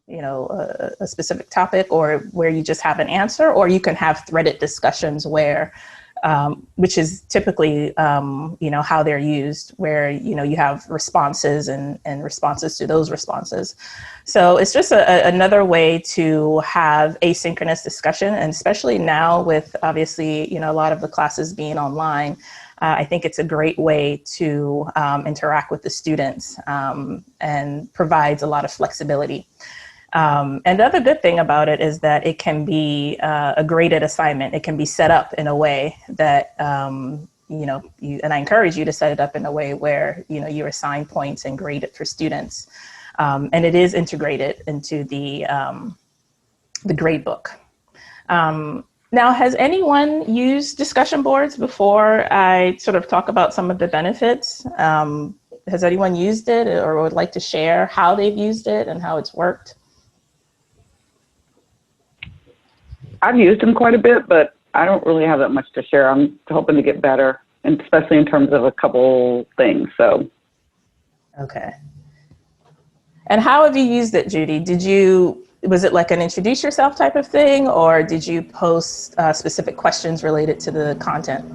a specific topic, or where you just have an answer, or you can have threaded discussions where, which is typically, how they're used, where, you have responses and responses to those responses. So it's just another way to have asynchronous discussion. And especially now with obviously, a lot of the classes being online, I think it's a great way to interact with the students, and provides a lot of flexibility. And the other good thing about it is that it can be a graded assignment. It can be set up in a way that, and I encourage you to set it up in a way where, you assign points and grade it for students. And it is integrated into the grade book. Now, has anyone used discussion boards before I sort of talk about some of the benefits? Has anyone used it or would like to share how they've used it and how it's worked? I've used them quite a bit, but I don't really have that much to share. I'm hoping to get better, and especially in terms of a couple things. So, okay. And how have you used it, Judy? Was it like an introduce yourself type of thing, or did you post specific questions related to the content?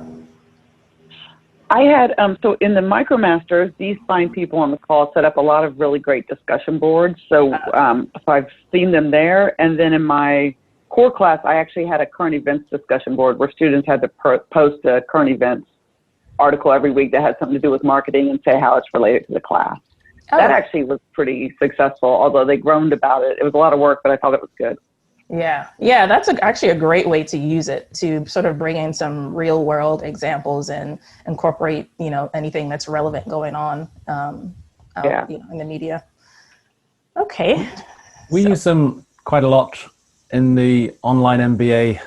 I had, so in the MicroMasters, these fine people on the call set up a lot of really great discussion boards. So, so I've seen them there. And then in my core class, I actually had a current events discussion board where students had to post a current events article every week that had something to do with marketing and say how it's related to the class. Oh. That actually was pretty successful, although they groaned about it. It was a lot of work, but I thought it was good. Yeah, that's actually a great way to use it, to sort of bring in some real world examples and incorporate, anything that's relevant going on in the media. Okay. We use them quite a lot in the online MBA,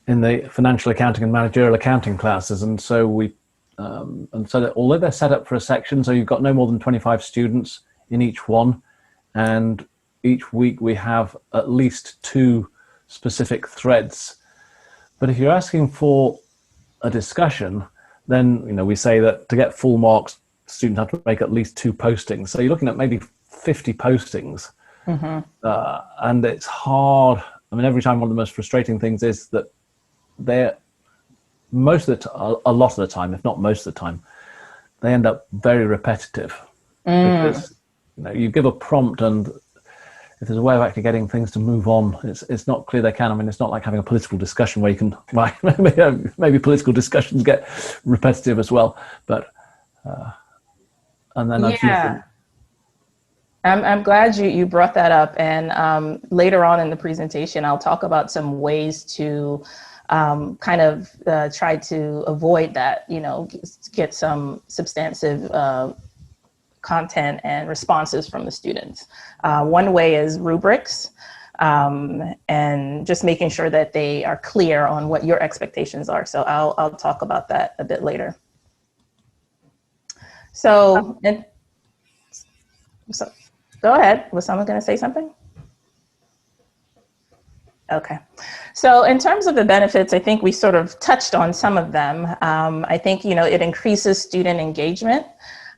in the financial accounting and managerial accounting classes. And so that although they're set up for a section, so you've got no more than 25 students in each one, and each week we have at least 2 specific threads. But if you're asking for a discussion, then we say that to get full marks, students have to make at least 2 postings. So you're looking at maybe 50 postings. Mm-hmm. And it's hard. I mean, every time, one of the most frustrating things is that they're a lot of the time, if not most of the time, they end up very repetitive. Because you give a prompt, and if there's a way of actually getting things to move on, it's not clear they can. I mean, it's not like having a political discussion where you can, maybe political discussions get repetitive as well, but and then I'm glad you brought that up, and later on in the presentation, I'll talk about some ways to kind of try to avoid that, get some substantive content and responses from the students. One way is rubrics, and just making sure that they are clear on what your expectations are. So I'll talk about that a bit later. So go ahead. Was someone going to say something? Okay. So in terms of the benefits, I think we sort of touched on some of them. I think, it increases student engagement.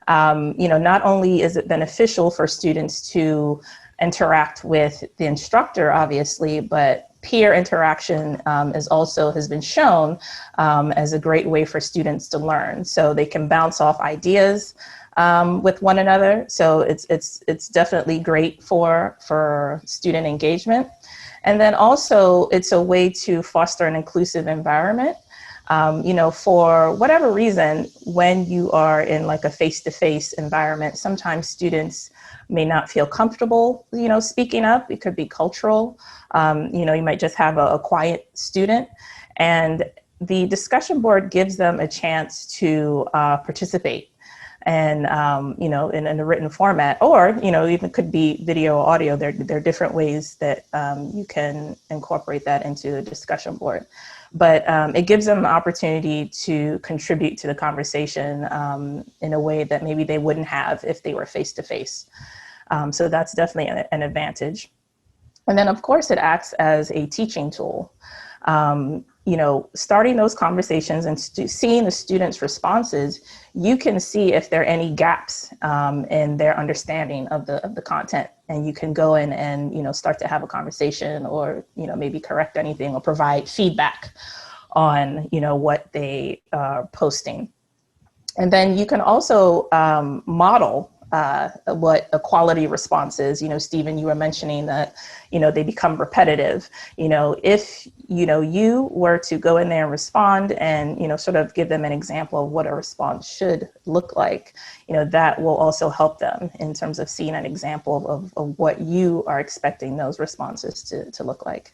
Not only is it beneficial for students to interact with the instructor, obviously, but peer interaction has been shown as a great way for students to learn. So they can bounce off ideas with one another. So it's definitely great for student engagement. And then also it's a way to foster an inclusive environment. For whatever reason, when you are in like a face-to-face environment, sometimes students may not feel comfortable, speaking up. It could be cultural. You might just have a quiet student, and the discussion board gives them a chance to participate. And, in a written format, or, even could be video or audio. There are different ways that you can incorporate that into the discussion board. But it gives them an opportunity to contribute to the conversation in a way that maybe they wouldn't have if they were face-to-face. So that's definitely an advantage. And then, of course, it acts as a teaching tool. you know, starting those conversations and seeing the students' responses, you can see if there are any gaps in their understanding of the content, and you can go in and, you know, start to have a conversation, or, you know, maybe correct anything or provide feedback on, you know, what they are posting. And then you can also model what a quality response is. You know, Stephen, you were mentioning that, you know, they become repetitive. You know, if, you know, you were to go in there and respond and, you know, sort of give them an example of what a response should look like, you know, that will also help them in terms of seeing an example of what you are expecting those responses to look like.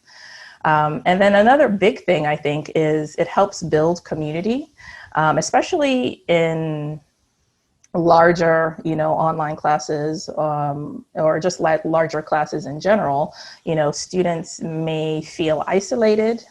And then another big thing, I think, is it helps build community, especially in larger, you know, online classes, or just like larger classes in general. You know, students may feel isolated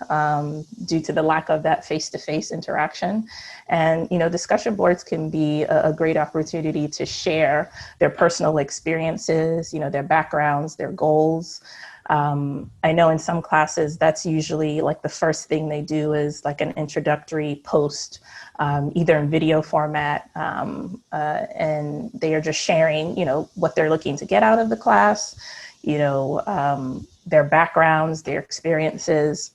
due to the lack of that face-to-face interaction. And, you know, discussion boards can be a great opportunity to share their personal experiences, you know, their backgrounds, their goals. I know in some classes, that's usually like the first thing they do is like an introductory post, either in video format, and they are just sharing, you know, what they're looking to get out of the class, you know, their backgrounds, their experiences.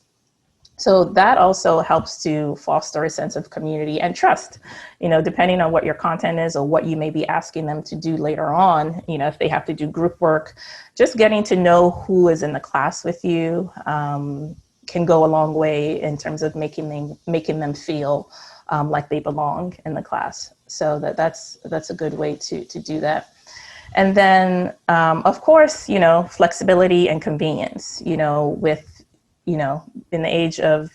So that also helps to foster a sense of community and trust, you know, depending on what your content is or what you may be asking them to do later on. You know, if they have to do group work, just getting to know who is in the class with you can go a long way in terms of making them feel like they belong in the class. So that's a good way to do that. And then, of course, you know, flexibility and convenience, you know, with, you know, in the age of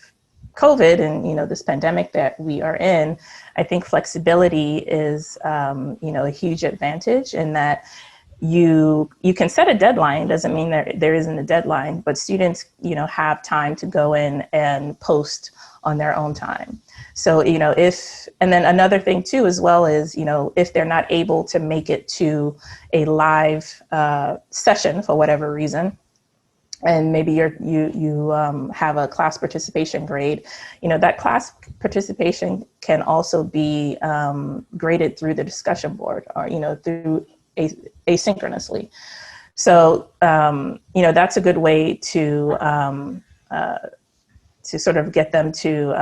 COVID and, you know, this pandemic that we are in, I think flexibility is, you know, a huge advantage in that you can set a deadline. Doesn't mean that there isn't a deadline, but students, you know, have time to go in and post on their own time. So, you know, and then another thing too, as well, is, you know, if they're not able to make it to a live session for whatever reason, and maybe you have a class participation grade, you know, that class participation can also be graded through the discussion board, or, you know, through asynchronously. So, you know, that's a good way to sort of get them to,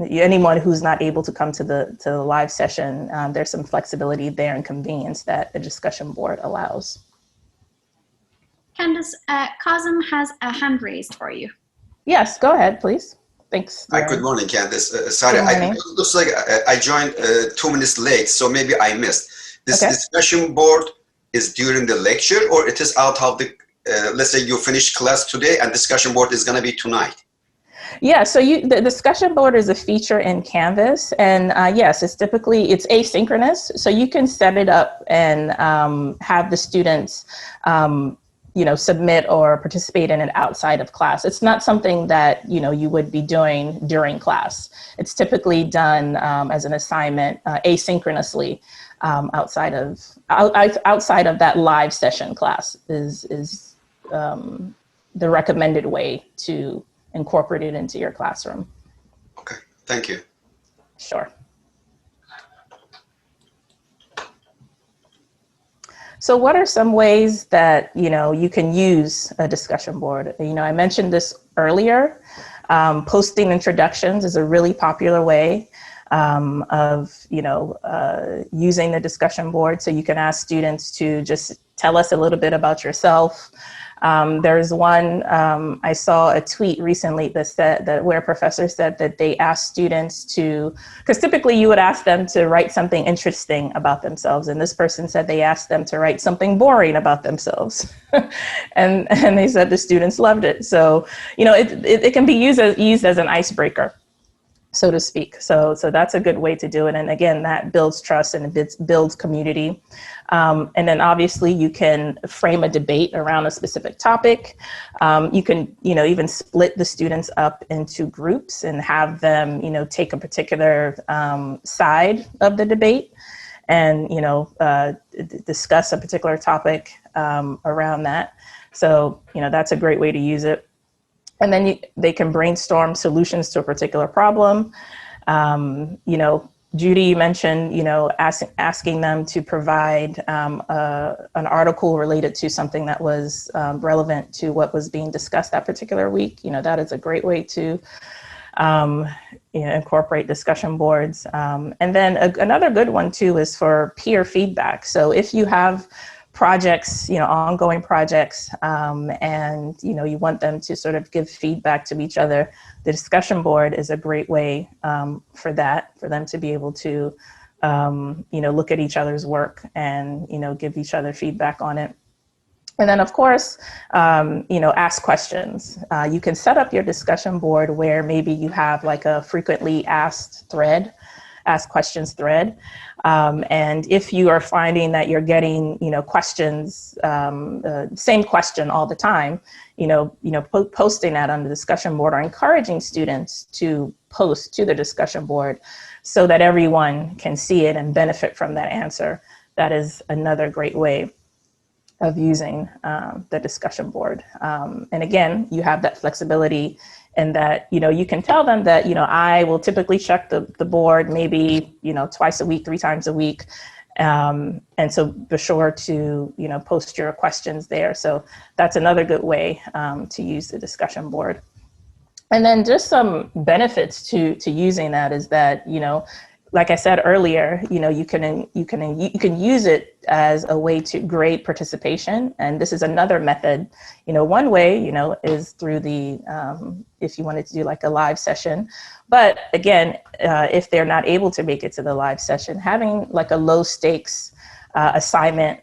anyone who's not able to come to the live session, there's some flexibility there and convenience that the discussion board allows. Candace, Kazim has a hand raised for you. Yes, go ahead, please. Thanks. Hi, good morning, Candace. Sorry, it looks like I joined 2 minutes late, so maybe I missed. This discussion board is during the lecture, or it is out of the, let's say you finish class today and discussion board is going to be tonight? Yeah, so the discussion board is a feature in Canvas, and yes, it's asynchronous, so you can set it up and have the students you know, submit or participate in it outside of class. It's not something that, you know, you would be doing during class. It's typically done as an assignment asynchronously outside of that live session class is the recommended way to incorporate it into your classroom. Okay, thank you. Sure. So what are some ways that, you know, you can use a discussion board? You know, I mentioned this earlier. Posting introductions is a really popular way of, you know, using the discussion board. So you can ask students to just tell us a little bit about yourself. There's one, I saw a tweet recently that said that where a professor said that they asked students to, because typically you would ask them to write something interesting about themselves. And this person said they asked them to write something boring about themselves. and they said the students loved it. So, you know, it can be used as an icebreaker, so to speak. So that's a good way to do it. And again, that builds trust and it builds community. And then obviously you can frame a debate around a specific topic. You can, you know, even split the students up into groups and have them, you know, take a particular side of the debate and, you know, discuss a particular topic around that. So, you know, that's a great way to use it. And then they can brainstorm solutions to a particular problem. You know, Judy, you mentioned, you know, asking them to provide an article related to something that was relevant to what was being discussed that particular week. You know, that is a great way to you know, incorporate discussion boards. And then another good one too is for peer feedback. So if you have projects, you know, ongoing projects, and, you know, you want them to sort of give feedback to each other, the discussion board is a great way for that, for them to be able to, you know, look at each other's work and, you know, give each other feedback on it. And then, of course, you know, ask questions. You can set up your discussion board where maybe you have like a frequently asked thread, ask questions thread. And if you are finding that you're getting, you know, questions, same question all the time, you know, posting that on the discussion board or encouraging students to post to the discussion board so that everyone can see it and benefit from that answer. That is another great way of using the discussion board. And again, you have that flexibility in that, you know, you can tell them that, you know, I will typically check the board maybe, you know, twice a week, 3 times a week. And so be sure to, you know, post your questions there. So that's another good way to use the discussion board. And then just some benefits to using that is that, you know, like I said earlier, you know, you can use it as a way to grade participation. And this is another method. You know, one way, you know, is through the, if you wanted to do like a live session. But again, if they're not able to make it to the live session, having like a low stakes assignment,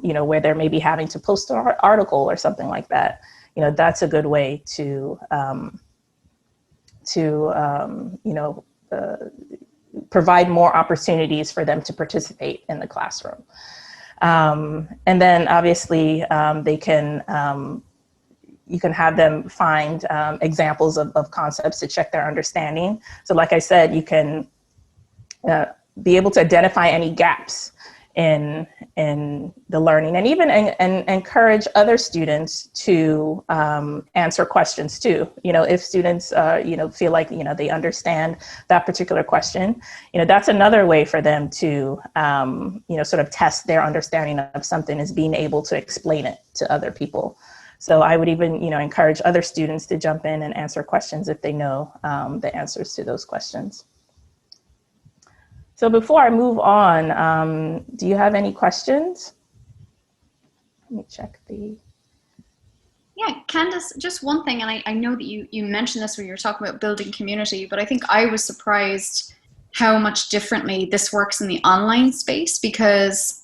you know, where they're maybe having to post an article or something like that, you know, that's a good way to you know, provide more opportunities for them to participate in the classroom. And then obviously they can, you can have them find examples of concepts to check their understanding. So like I said, you can be able to identify any gaps in the learning, and even encourage other students to answer questions too. You know, if students you know, feel like, you know, they understand that particular question, you know, that's another way for them to you know, sort of test their understanding of something, is being able to explain it to other people. So I would even, you know, encourage other students to jump in and answer questions if they know the answers to those questions. So before I move on, do you have any questions? Let me check the... Yeah, Candace, just one thing, and I know that you mentioned this when you were talking about building community, but I think I was surprised how much differently this works in the online space, because,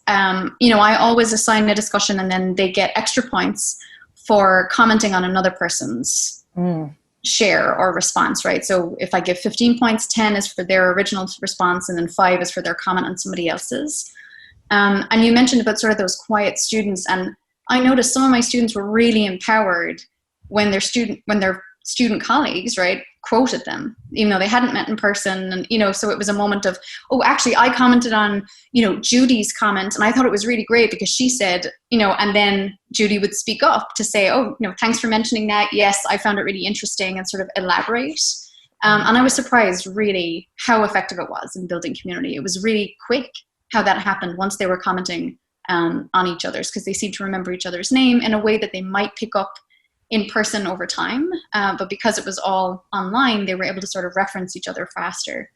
you know, I always assign a discussion and then they get extra points for commenting on another person's share or response, right? So if I give 15 points, 10 is for their original response, and then 5 is for their comment on somebody else's. And you mentioned about sort of those quiet students, and I noticed some of my students were really empowered when their student colleagues, right, quoted them, even though they hadn't met in person. And, you know, so it was a moment of, oh, actually I commented on, you know, Judy's comment, and I thought it was really great because she said, you know, and then Judy would speak up to say, oh, you know, thanks for mentioning that. Yes, I found it really interesting, and sort of elaborate. And I was surprised really how effective it was in building community. It was really quick how that happened once they were commenting on each other's, because they seemed to remember each other's name in a way that they might pick up in person over time, but because it was all online, they were able to sort of reference each other faster,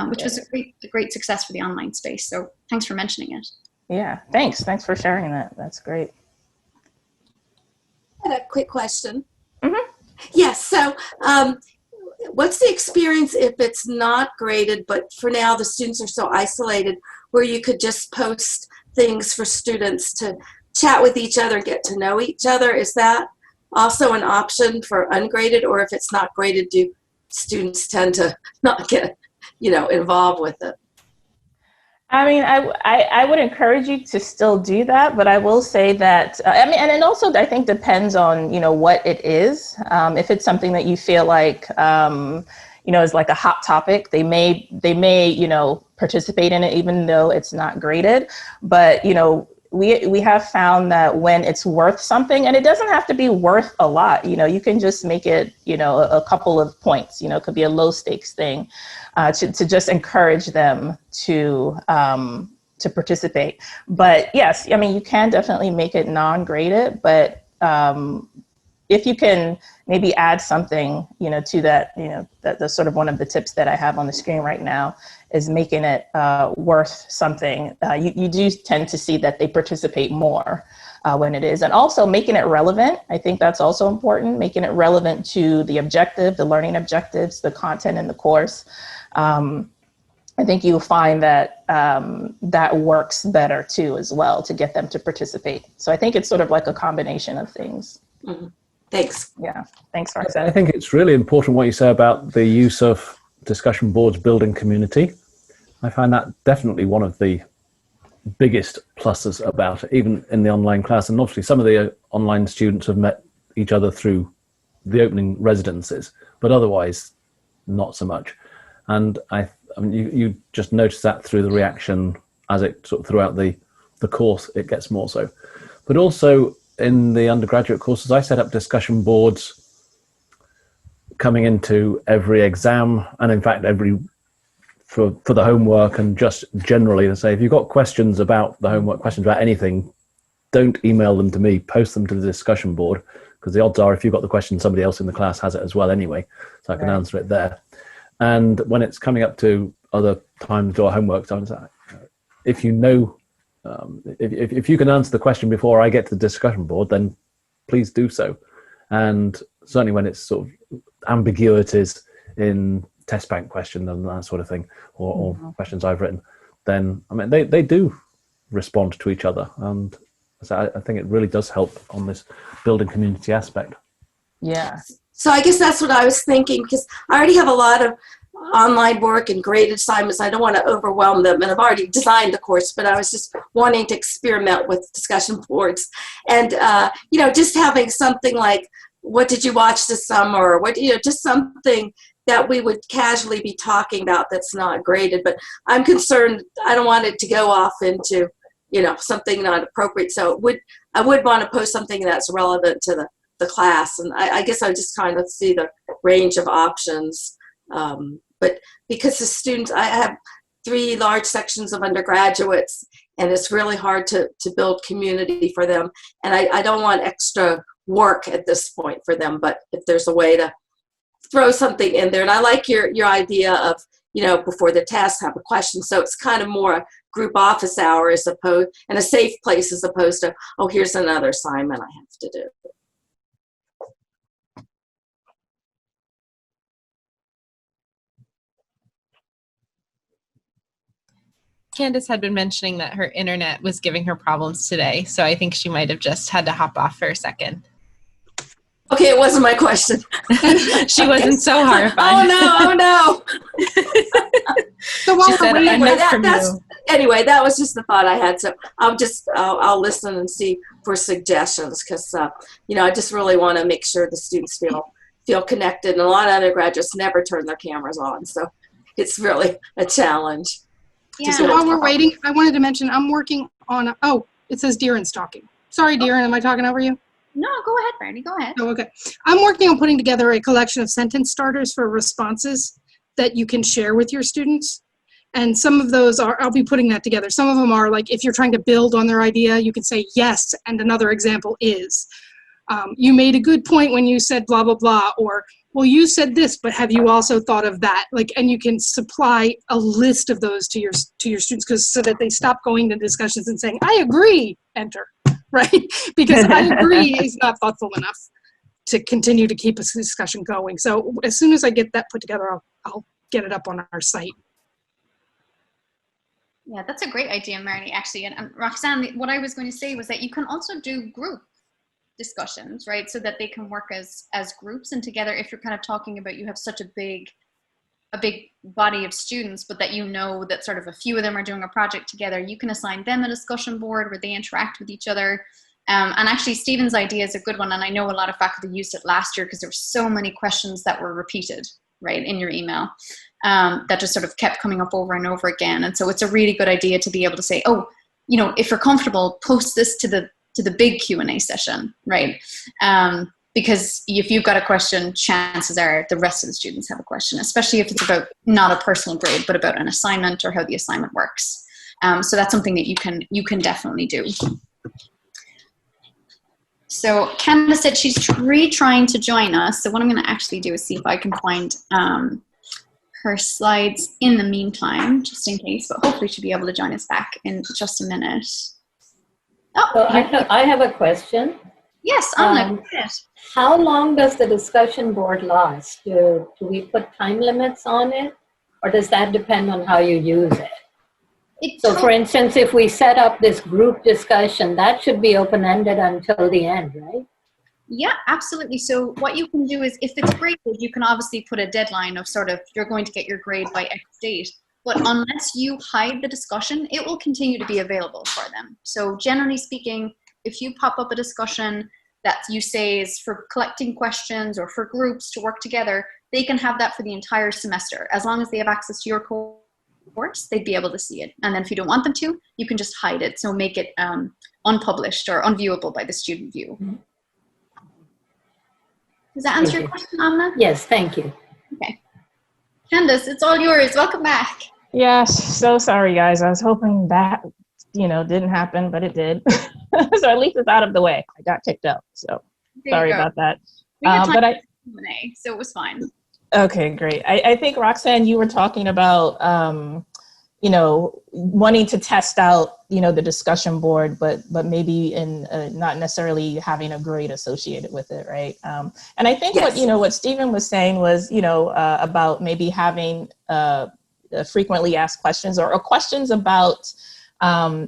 which was a great success for the online space. So thanks for mentioning it. Yeah, thanks for sharing that. That's great. I had a quick question. Mm-hmm. Yes, so what's the experience if it's not graded, but for now the students are so isolated, where you could just post things for students to chat with each other, get to know each other? Is that also an option for ungraded, or if it's not graded, do students tend to not get, you know, involved with it? I mean, I would encourage you to still do that, but I will say that, I mean, and it also, I think, depends on, you know, what it is. If it's something that you feel like, you know, is like a hot topic, they may, you know, participate in it even though it's not graded. But, you know, we have found that when it's worth something, and it doesn't have to be worth a lot, you can just make it, a couple of points, it could be a low stakes thing, to just encourage them to participate. But yes, I mean, you can definitely make it non-graded, but if you can maybe add something, to that, that's sort of one of the tips that I have on the screen right now, is making it worth something. You do tend to see that they participate more when it is. And also making it relevant. I think that's also important, making it relevant to the objective, the learning objectives, the content in the course. I think you'll find that that works better too as well, to get them to participate. So I think it's sort of like a combination of things. Mm-hmm. Thanks. Yeah, thanks, Roxanne. I think it's really important what you say about the use of discussion boards building community. I find that definitely one of the biggest pluses about it, even in the online class. And obviously some of the online students have met each other through the opening residences, but otherwise not so much. And I mean, you just notice that through the reaction as it sort of throughout the course, it gets more so. But also in the undergraduate courses, I set up discussion boards coming into every exam, and in fact for the homework, and just generally to say, if you've got questions about the homework, questions about anything, don't email them to me, post them to the discussion board, because the odds are if you've got the question, somebody else in the class has it as well anyway, so I can answer it there. And when it's coming up to other times or homework times, if you know, if you can answer the question before I get to the discussion board, then please do so. And certainly when it's sort of ambiguities in test bank questions and that sort of thing, or questions I've written, then I mean they do respond to each other, and so I think it really does help on this building community aspect. Yeah. So I guess that's what I was thinking, because I already have a lot of online work and graded assignments. I don't want to overwhelm them, and I've already designed the course, but I was just wanting to experiment with discussion boards. And, just having something like, what did you watch this summer? Or what, just something that we would casually be talking about that's not graded. But I'm concerned, I don't want it to go off into, something not appropriate. So I would want to post something that's relevant to the class. And I guess I just kind of see the range of options. But because the students, I have 3 large sections of undergraduates, and it's really hard to build community for them. And I don't want extra work at this point for them, but if there's a way to throw something in there. And I like your idea of, before the test, have a question. So it's kind of more a group office hour as opposed, and a safe place as opposed to, oh, here's another assignment I have to do. Candace had been mentioning that her internet was giving her problems today, so I think she might have just had to hop off for a second. Okay, it wasn't my question. She wasn't so horrified. Oh no! So while we're waiting, anyway, that was just the thought I had. So I'll listen and see for suggestions, because I just really want to make sure the students feel connected. And a lot of undergraduates never turn their cameras on, so it's really a challenge. Yeah. So while we're waiting, I wanted to mention I'm working on, it says Darren's talking. Sorry, Darren, am I talking over you? No, go ahead, Brandy, go ahead. Oh, okay. I'm working on putting together a collection of sentence starters for responses that you can share with your students. And some of those I'll be putting that together. Some of them are like, if you're trying to build on their idea, you can say yes, and another example is, you made a good point when you said blah, blah, blah, or, well, you said this, but have you also thought of that? And you can supply a list of those to your students, so that they stop going to discussions and saying, I agree, enter, right? Because I agree is not thoughtful enough to continue to keep a discussion going. So as soon as I get that put together, I'll get it up on our site. Yeah, that's a great idea, Marnie, actually. And Roxanne, what I was going to say was that you can also do group discussions, right? So that they can work as groups and together. If you're kind of talking about, you have such a big body of students, but that that sort of a few of them are doing a project together, you can assign them a discussion board where they interact with each other. And actually, Stephen's idea is a good one, and I know a lot of faculty used it last year because there were so many questions that were repeated, right, in your email, that just sort of kept coming up over and over again. And so it's a really good idea to be able to say, oh, if you're comfortable, post this to the big Q&A session, right? Because if you've got a question, chances are the rest of the students have a question, especially if it's about not a personal grade, but about an assignment or how the assignment works. So that's something that you can definitely do. So Candace said she's retrying to join us. So what I'm going to actually do is see if I can find her slides in the meantime, just in case, but hopefully she'll be able to join us back in just a minute. Oh, so I have a question. Yes, Anna, go ahead. How long does the discussion board last? Do we put time limits on it, or does that depend on how you use it? So for instance, if we set up this group discussion, that should be open-ended until the end, right? Yeah, absolutely. So what you can do is, if it's graded, you can obviously put a deadline of sort of, you're going to get your grade by X date. But unless you hide the discussion, it will continue to be available for them. So generally speaking, if you pop up a discussion that you say is for collecting questions or for groups to work together, they can have that for the entire semester. As long as they have access to your course, they'd be able to see it. And then if you don't want them to, you can just hide it. So make it unpublished or unviewable by the student view. Mm-hmm. Does that answer your question, Amna? Yes, thank you. Okay. Candace, it's all yours. Welcome back. Yes, so sorry, guys. I was hoping that, didn't happen, but it did. So at least it's out of the way. I got kicked out, so sorry about that. But Q&A, so it was fine. Okay, great. I think, Roxanne, you were talking about, wanting to test out, the discussion board, but maybe in not necessarily having a grade associated with it, right? And I think Yes. what Stephen was saying was, about maybe having frequently asked questions or questions about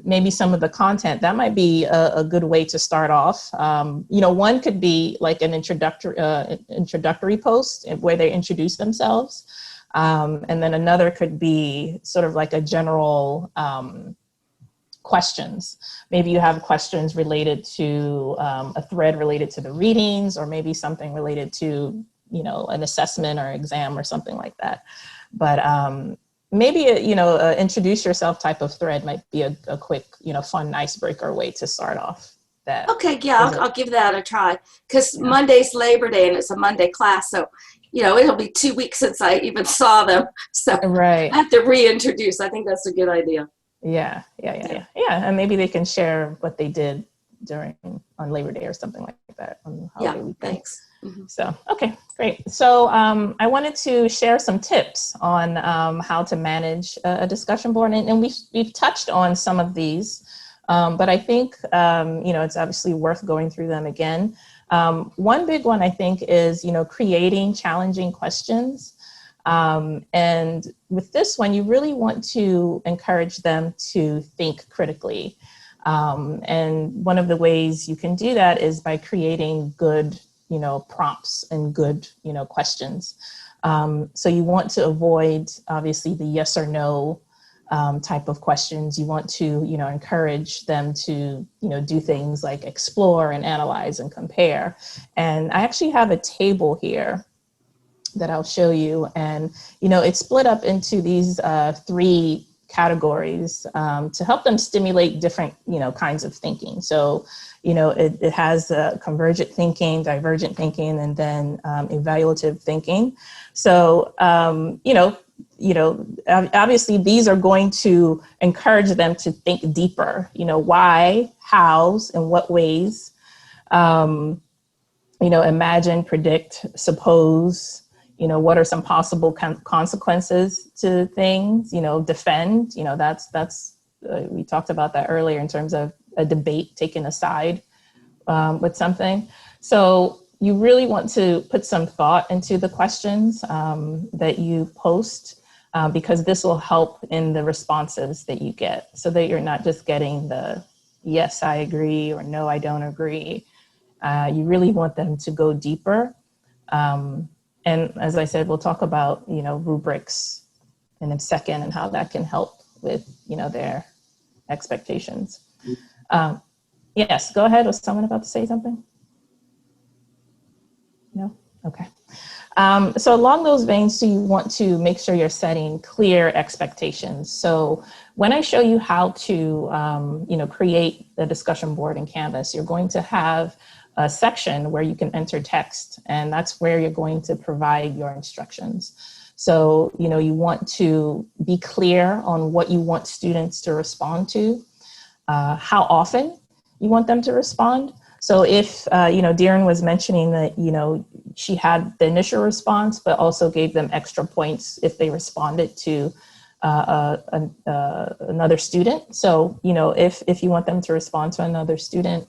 maybe some of the content. That might be a good way to start off. One could be like an introductory post where they introduce themselves. And then another could be sort of like a general questions. Maybe you have questions related to a thread related to the readings, or maybe something related to, an assessment or exam or something like that. But maybe introduce yourself type of thread might be a quick, fun icebreaker way to start off that. Okay, yeah, I'll give that a try, because Monday's Labor Day and it's a Monday class, so it'll be 2 weeks since I even saw them, so right. I have to reintroduce. I think that's a good idea. Yeah, and maybe they can share what they did on Labor Day or something like that on holiday weekend. Thanks. Mm-hmm. So, okay, great. So I wanted to share some tips on how to manage a discussion board. And we've touched on some of these, but I think, it's obviously worth going through them again. One big one, I think, is, creating challenging questions. And with this one, you really want to encourage them to think critically. And one of the ways you can do that is by creating good prompts and good, questions. So you want to avoid, obviously, the yes or no type of questions. You want to, encourage them to, do things like explore and analyze and compare. And I actually have a table here that I'll show you. And, it's split up into these 3 categories to help them stimulate different, kinds of thinking. So, it has convergent thinking, divergent thinking, and then evaluative thinking. So, obviously these are going to encourage them to think deeper, why, hows, and what ways, imagine, predict, suppose, what are some possible consequences to things, defend, that's we talked about that earlier in terms of a debate, taking a side with something. So you really want to put some thought into the questions that you post, because this will help in the responses that you get, so that you're not just getting the yes, I agree, or no, I don't agree. You really want them to go deeper. And as I said, we'll talk about, rubrics in a second and how that can help with, their expectations. Yes, go ahead. Was someone about to say something? No? Okay. So along those veins, so you want to make sure you're setting clear expectations. So when I show you how to, create the discussion board in Canvas, you're going to have a section where you can enter text, and that's where you're going to provide your instructions. So, you want to be clear on what you want students to respond to, how often you want them to respond. So if, Darren was mentioning that, she had the initial response, but also gave them extra points if they responded to another student. So, if you want them to respond to another student,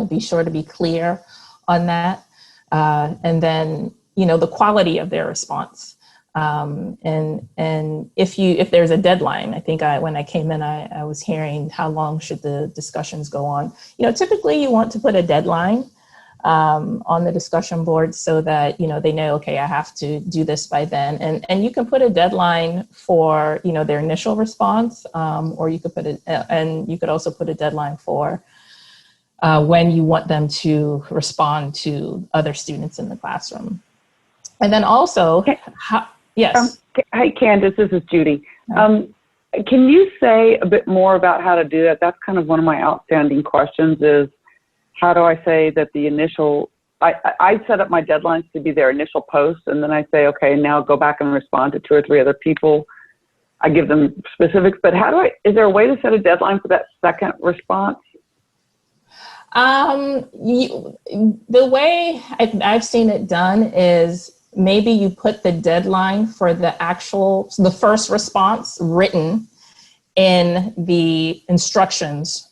be sure to be clear on that. And then, the quality of their response. And if there's a deadline, I think when I came in, I was hearing how long should the discussions go on. Typically you want to put a deadline on the discussion board so that, they know, okay, I have to do this by then. And you can put a deadline for, their initial response, or you could and you could also put a deadline for when you want them to respond to other students in the classroom. And then also, yes. Hi, Candace, this is Judy. Can you say a bit more about how to do that? That's kind of one of my outstanding questions is, how do I say that the initial, I set up my deadlines to be their initial post, and then I say, okay, now go back and respond to 2 or 3 other people. I give them specifics, but is there a way to set a deadline for that second response? The way I've seen it done is maybe you put the deadline for the first response written in the instructions,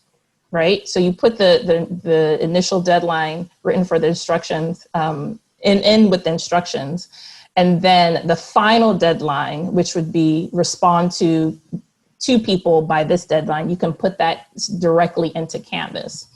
right? So you put the initial deadline written for the instructions in with the instructions, and then the final deadline, which would be respond to 2 people by this deadline, you can put that directly into Canvas.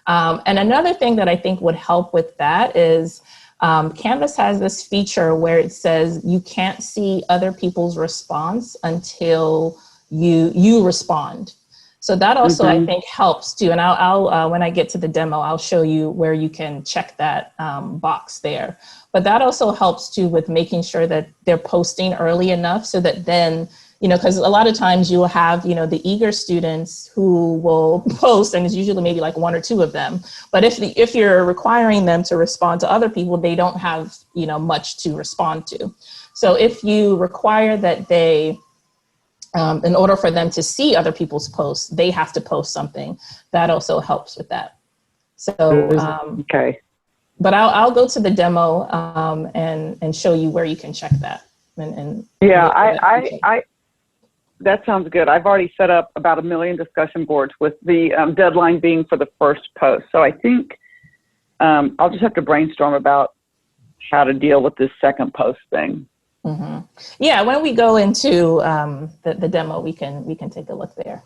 And another thing that I think would help with that is Canvas has this feature where it says you can't see other people's response until you respond. So that also, I think, helps too. And I'll when I get to the demo, I'll show you where you can check that box there. But that also helps too with making sure that they're posting early enough so that then, because a lot of times you will have, the eager students who will post, and it's usually maybe like 1 or 2 of them. But if you're requiring them to respond to other people, they don't have, much to respond to. So if you require that they, in order for them to see other people's posts, they have to post something. That also helps with that. So, okay. But I'll go to the demo and show you where you can check that. That sounds good. I've already set up about 1 million discussion boards with the deadline being for the first post. So I think I'll just have to brainstorm about how to deal with this second post thing. Mm-hmm. Yeah, when we go into the demo, we can take a look there.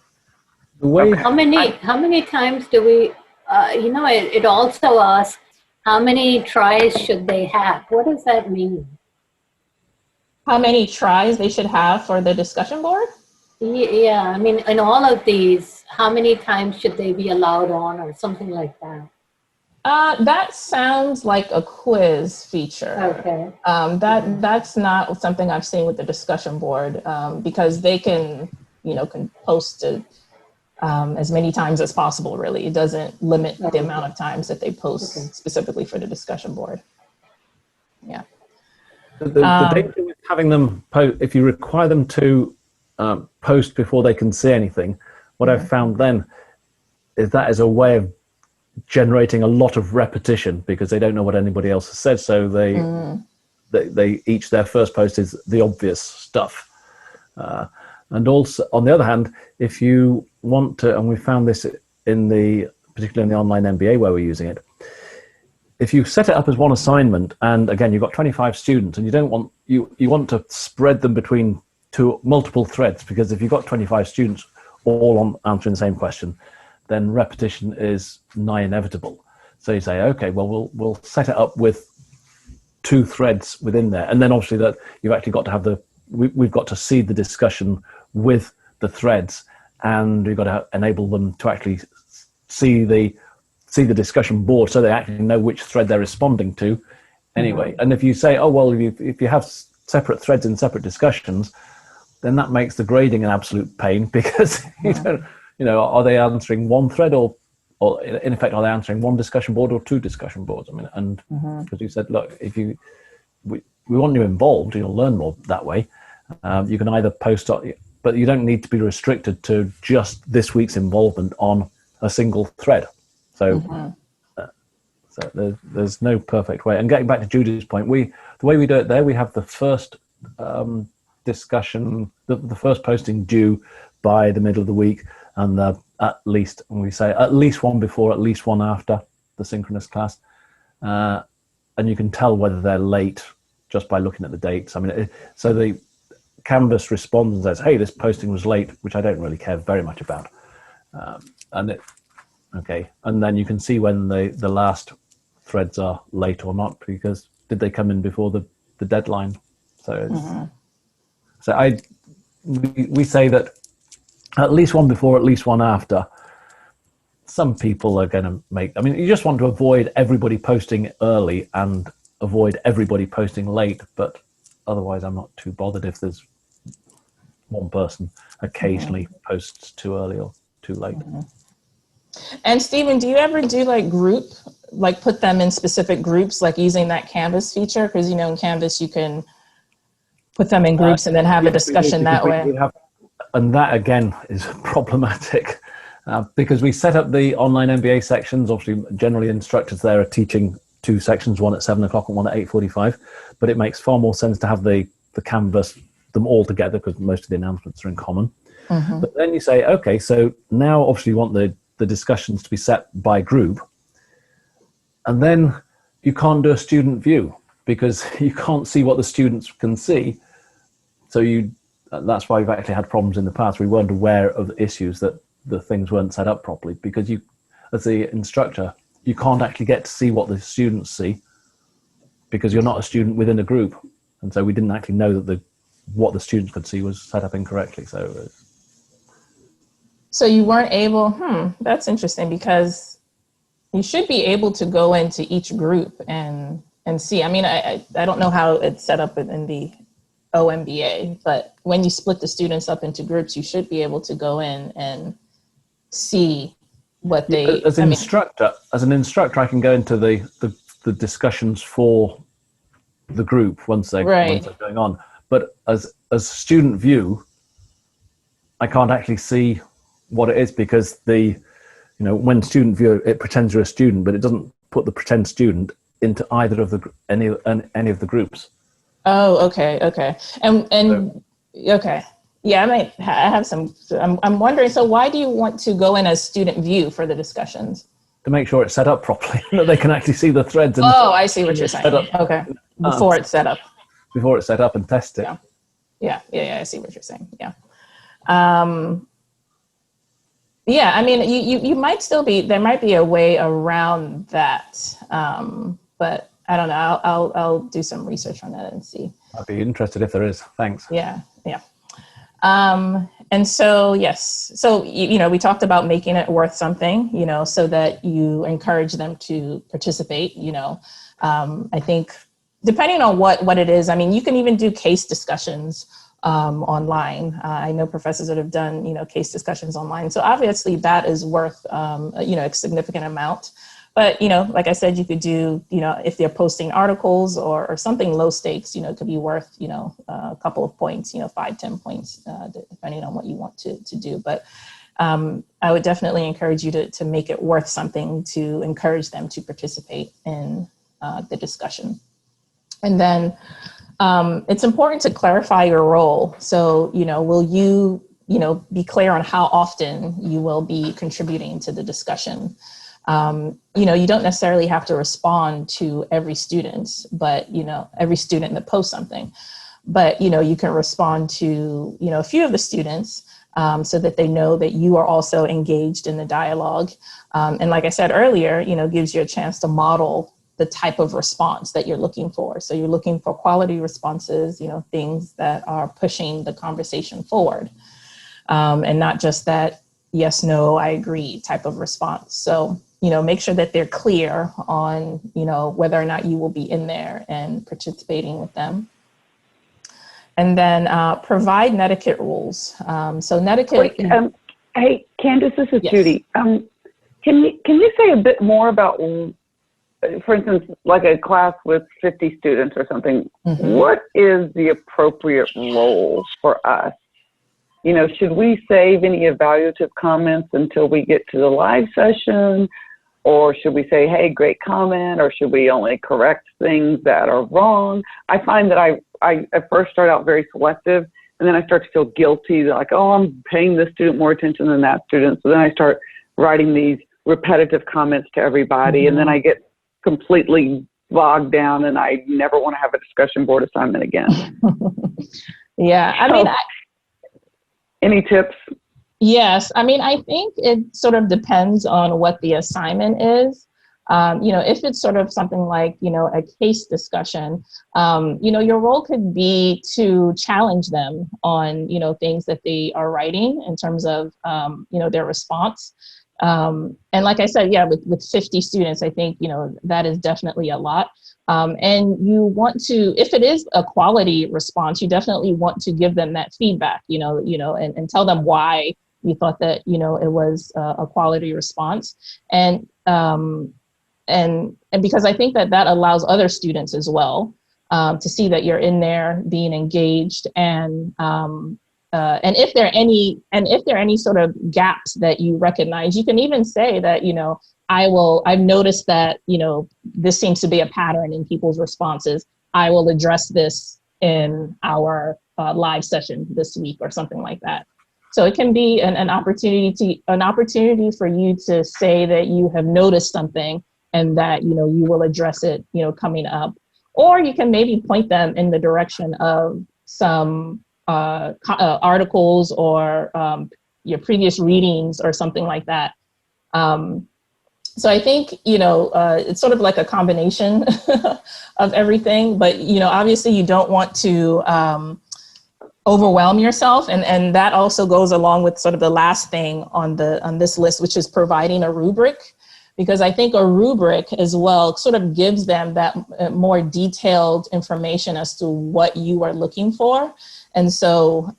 How many times do we? It also asks how many tries should they have. What does that mean? How many tries they should have for the discussion board? Yeah, I mean, in all of these, how many times should they be allowed on, or something like that? That sounds like a quiz feature. Okay. That's not something I've seen with the discussion board because they can post it as many times as possible, really. It doesn't limit the amount of times that they post specifically for the discussion board. Yeah. The danger with having them post, if you require them to post before they can see anything, what I've found then is that is a way of generating a lot of repetition because they don't know what anybody else has said. So they each their first post is the obvious stuff. And also, on the other hand, if you want to, and we found this particularly in the online MBA where we're using it, if you set it up as one assignment, and again, you've got 25 students and you want to spread them between multiple threads, because if you've got 25 students all on answering the same question, then repetition is nigh inevitable. So you say, okay, well, we'll set it up with 2 threads within there. And then obviously that you've actually got to have we've got to seed the discussion with the threads, and we've got to enable them to actually see the discussion board so they actually know which thread they're responding to anyway. And if you say, oh, well, if you have separate threads in separate discussions, then that makes the grading an absolute pain, because are they answering one thread, or in effect, are they answering one discussion board or two discussion boards? I mean, and because you said, look, we want you involved, you'll learn more that way. You can either post, but you don't need to be restricted to just this week's involvement on a single thread. So, so there's no perfect way. And getting back to Judy's point, the way we do it there, we have the first discussion, the first posting due by the middle of the week, and we say at least one before, at least one after the synchronous class, and you can tell whether they're late just by looking at the dates. I mean, so the Canvas responds and says, hey, this posting was late, which I don't really care very much about, and then you can see when the last threads are late or not, because did they come in before the deadline? So we say that at least one before, at least one after. Some people are going to you just want to avoid everybody posting early and avoid everybody posting late, but otherwise I'm not too bothered if there's one person occasionally posts too early or too late. And Stephen, do you ever do put them in specific groups, like using that Canvas feature? Because, in Canvas, you can put them in groups and then have a discussion that way. And that, again, is problematic because we set up the online MBA sections. Obviously, generally instructors there are teaching two sections, one at 7 o'clock and one at 8:45. But it makes far more sense to have the Canvas, them all together, because most of the announcements are in common. But then you say, okay, so now obviously you want the discussions to be set by group. And then you can't do a student view because you can't see what the students can see. So that's why we've actually had problems in the past. We weren't aware of the issues that the things weren't set up properly, because you, as the instructor, you can't actually get to see what the students see because you're not a student within a group. And so we didn't actually know that what the students could see was set up incorrectly. So you weren't able, that's interesting, because you should be able to go into each group and see. I mean, I don't know how it's set up in the OMBA, but when you split the students up into groups, you should be able to go in and see what they... As an instructor, I can go into the discussions for the group once they're going on. But as student view, I can't actually see what it is, because when student view, it pretends you're a student, but it doesn't put the pretend student into either of any of the groups. Oh, okay. Okay. Yeah, I have some. I'm wondering. So, why do you want to go in as student view for the discussions? To make sure it's set up properly, that they can actually see the threads. I see what you're saying. Okay, before it's set up. Before it's set up and test it. Yeah. I see what you're saying. Yeah. Yeah. I mean, you might still be. There might be a way around that, but I don't know. I'll do some research on that and see. I'd be interested if there is. Thanks. Yeah. And so, yes. So, we talked about making it worth something, so that you encourage them to participate, I think depending on what it is, I mean, you can even do case discussions online. I know professors that have done, case discussions online. So obviously that is worth, a significant amount. But, like I said, you could do, if they're posting articles or something low stakes, it could be worth, a couple of points, 5-10 points, depending on what you want to do. But I would definitely encourage you to make it worth something, to encourage them to participate in the discussion. And then it's important to clarify your role. So, will you, be clear on how often you will be contributing to the discussion? You don't necessarily have to respond to every student, but, every student that posts something, but, you can respond to, a few of the students so that they know that you are also engaged in the dialogue. And like I said earlier, gives you a chance to model the type of response that you're looking for. So you're looking for quality responses, things that are pushing the conversation forward, and not just that yes, no, I agree type of response. So, make sure that they're clear on, whether or not you will be in there and participating with them. And then provide netiquette rules. So netiquette. Wait, hey, Candace, this is Yes. Judy. Can you say a bit more about, for instance, like a class with 50 students or something, what is the appropriate role for us? Should we save any evaluative comments until we get to the live session? Or should we say, hey, great comment? Or should we only correct things that are wrong? I find that I at first start out very selective, and then I start to feel guilty, like, oh, I'm paying this student more attention than that student. So then I start writing these repetitive comments to everybody, and then I get completely bogged down, and I never want to have a discussion board assignment again. Yeah, I mean, any tips? Yes, I mean, I think it sort of depends on what the assignment is. If it's sort of something like, a case discussion, your role could be to challenge them on, things that they are writing in terms of, their response. And like I said, yeah, with 50 students, I think, that is definitely a lot. And you want to, if it is a quality response, you definitely want to give them that feedback, and tell them why you thought that, it was a quality response. And because I think that allows other students as well to see that you're in there being engaged, and if there are any sort of gaps that you recognize, you can even say that, I've noticed that, this seems to be a pattern in people's responses. I will address this in our live session this week or something like that. So it can be an opportunity for you to say that you have noticed something and that, you will address it, coming up. Or you can maybe point them in the direction of some articles or your previous readings or something like that. So I think, it's sort of like a combination of everything, but, obviously you don't want to overwhelm yourself. And that also goes along with sort of the last thing on this list, which is providing a rubric, because I think a rubric as well sort of gives them that more detailed information as to what you are looking for. And so,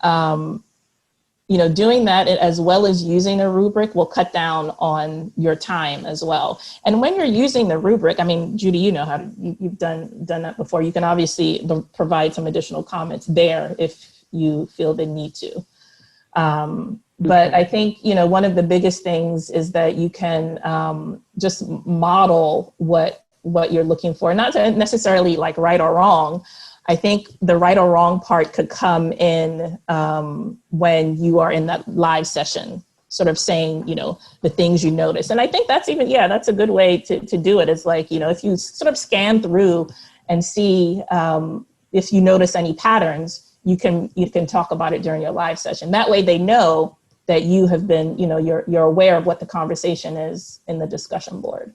doing that as well as using a rubric will cut down on your time as well. And when you're using the rubric, I mean, Judy, you've done that before. You can obviously provide some additional comments there if you feel the need to. But I think, one of the biggest things is that you can just model what you're looking for, not necessarily like right or wrong. I think the right or wrong part could come in when you are in that live session, sort of saying, the things you notice. And I think that's that's a good way to do it. It's like, if you sort of scan through and see if you notice any patterns, you can talk about it during your live session. That way they know that you have been, you're aware of what the conversation is in the discussion board.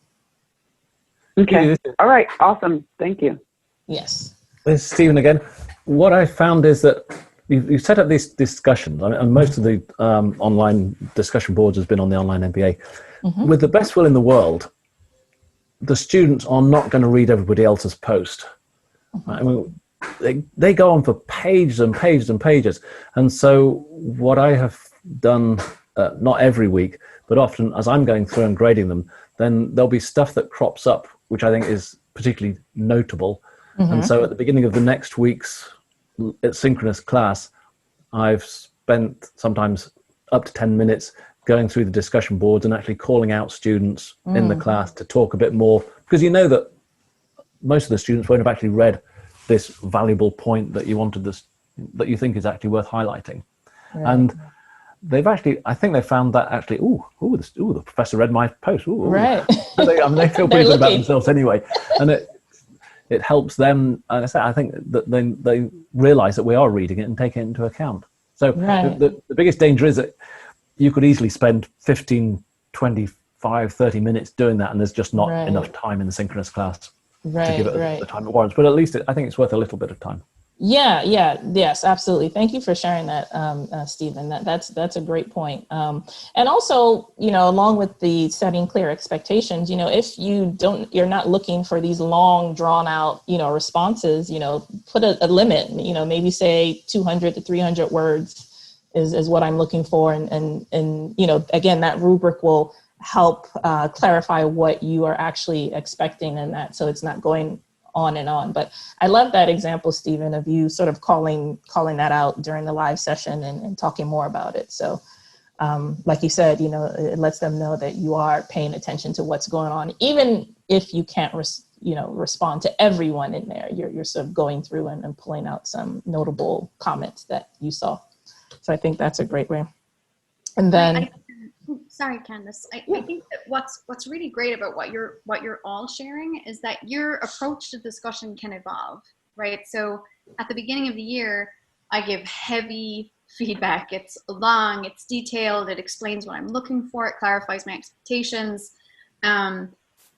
Okay. All right. Awesome. Thank you. Yes. This is Stephen again. What I found is that you set up these discussions, and most of the online discussion boards has been on the online MBA. With the best will in the world, the students are not going to read everybody else's post. I mean, they go on for pages and pages and pages. And so what I have done, not every week, but often as I'm going through and grading them, then there'll be stuff that crops up, which I think is particularly notable. And so at the beginning of the next week's synchronous class, I've spent sometimes up to 10 minutes going through the discussion boards and actually calling out students in the class to talk a bit more, because that most of the students won't have actually read this valuable point that that you think is actually worth highlighting. Right. And they've actually, I think they found that actually, the professor read my post. Right. So they feel pretty good about themselves anyway. And it helps them. I think that they realize that we are reading it and take it into account. So the biggest danger is that you could easily spend 15, 25, 30 minutes doing that, and there's just not enough time in the synchronous class to give it the time it warrants. But at least I think it's worth a little bit of time. Yes, absolutely. Thank you for sharing that, Stephen. That's a great point. And also, along with the setting clear expectations, if you're not looking for these long, drawn out, responses, put a limit. Maybe say 200 to 300 words is what I'm looking for, and again, that rubric will help clarify what you are actually expecting in that, so it's not going on and on. But I love that example, Stephen, of you sort of calling that out during the live session and talking more about it. So like you said, it lets them know that you are paying attention to what's going on, even if you can't respond to everyone in there. You're sort of going through and pulling out some notable comments that you saw. So I think that's a great way. And then sorry, Candace. I think that what's really great about what you're all sharing is that your approach to discussion can evolve, right? So at the beginning of the year, I give heavy feedback. It's long, it's detailed, it explains what I'm looking for, it clarifies my expectations. And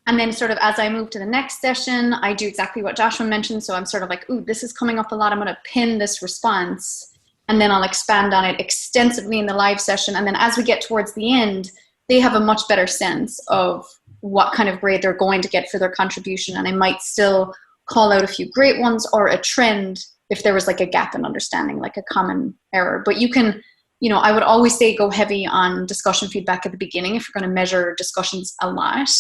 then sort of as I move to the next session, I do exactly what Joshua mentioned. So I'm sort of like, ooh, this is coming up a lot. I'm going to pin this response. And then I'll expand on it extensively in the live session. And then as we get towards the end, they have a much better sense of what kind of grade they're going to get for their contribution. And I might still call out a few great ones or a trend if there was like a gap in understanding, like a common error. But you can, I would always say go heavy on discussion feedback at the beginning if you're going to measure discussions a lot.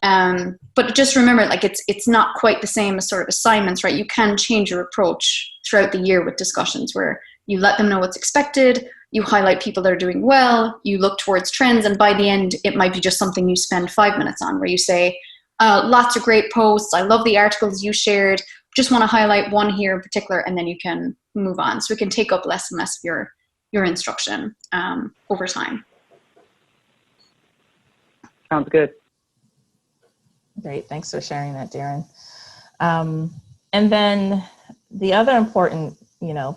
But just remember, like it's not quite the same as sort of assignments, right? You can change your approach throughout the year with discussions where you let them know what's expected, you highlight people that are doing well, you look towards trends, and by the end, it might be just something you spend 5 minutes on, where you say, lots of great posts, I love the articles you shared, just want to highlight one here in particular, and then you can move on. So it can take up less and less of your instruction over time. Sounds good. Great, thanks for sharing that, Darren. And then the other important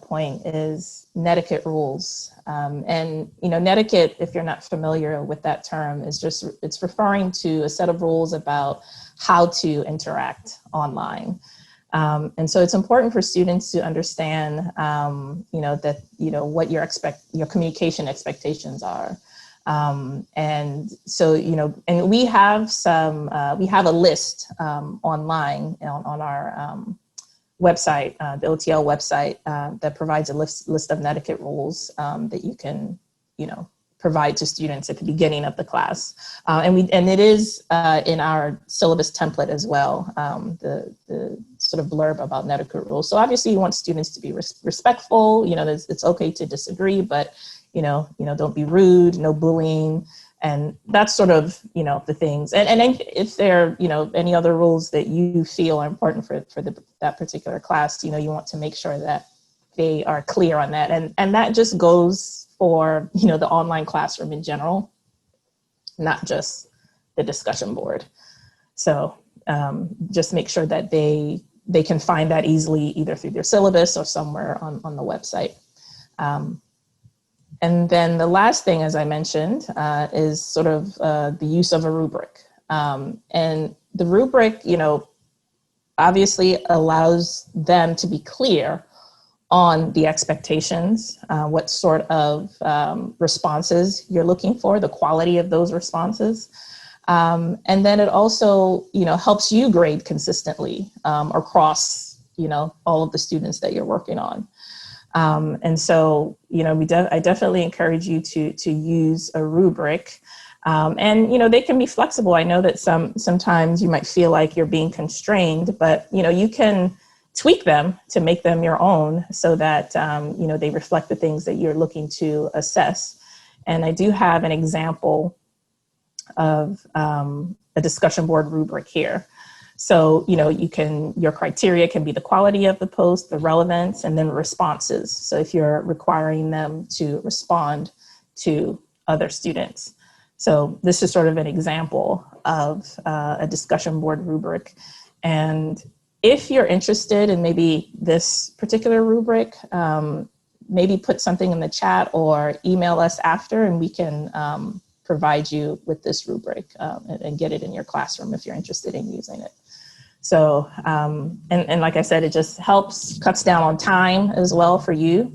point is netiquette rules. And, netiquette, if you're not familiar with that term, it's referring to a set of rules about how to interact online. And so it's important for students to understand, that, what your communication expectations are. And so, and we have we have a list online on our website, the OTL website, that provides a list of netiquette rules that you can, provide to students at the beginning of the class. And it is in our syllabus template as well, the sort of blurb about netiquette rules. So obviously you want students to be respectful, it's okay to disagree, but, don't be rude, no bullying. And that's sort of, the things. And if there are, any other rules that you feel are important for that particular class, you want to make sure that they are clear on that. And that just goes for, the online classroom in general, not just the discussion board. So just make sure that they can find that easily, either through their syllabus or somewhere on the website. And then the last thing, as I mentioned, is sort of the use of a rubric. And the rubric, obviously allows them to be clear on the expectations, what sort of responses you're looking for, the quality of those responses. And then it also, helps you grade consistently across, all of the students that you're working on. And so, I definitely encourage you to use a rubric. And, they can be flexible. I know that sometimes you might feel like you're being constrained, but, you can tweak them to make them your own so that, they reflect the things that you're looking to assess. And I do have an example of a discussion board rubric here. So, your criteria can be the quality of the post, the relevance, and then responses. So if you're requiring them to respond to other students. So this is sort of an example of a discussion board rubric. And if you're interested in maybe this particular rubric, maybe put something in the chat or email us after, and we can provide you with this rubric and get it in your classroom if you're interested in using it. So, and like I said, it just cuts down on time as well for you.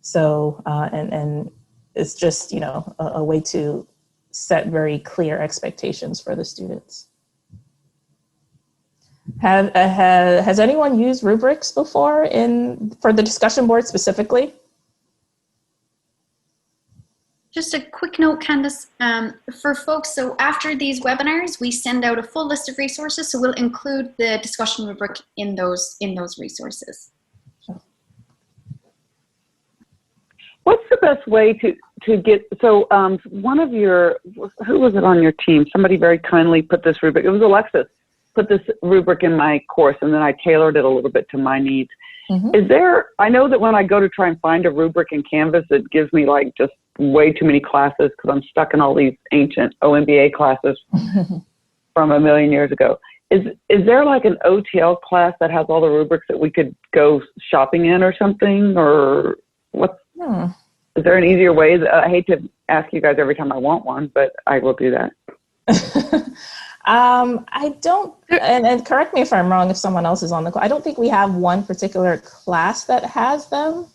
So, and it's just, you know, a way to set very clear expectations for the students. Has anyone used rubrics before for the discussion board specifically? Just a quick note, Candace, for folks, so after these webinars, we send out a full list of resources, so we'll include the discussion rubric in those resources. What's the best way to get, so one of your, who was it on your team? Somebody very kindly put this rubric, it was Alexis, put this rubric in my course, and then I tailored it a little bit to my needs. Is there, I know that when I go to try and find a rubric in Canvas, it gives me like just way too many classes because I'm stuck in all these ancient OMBA classes from a million years ago. Is there like an OTL class that has all the rubrics that we could go shopping in or something, or what's, is there an easier way? I hate to ask you guys every time I want one, but I will do that. I don't, and correct me if I'm wrong, if someone else is on the call, I don't think we have one particular class that has them.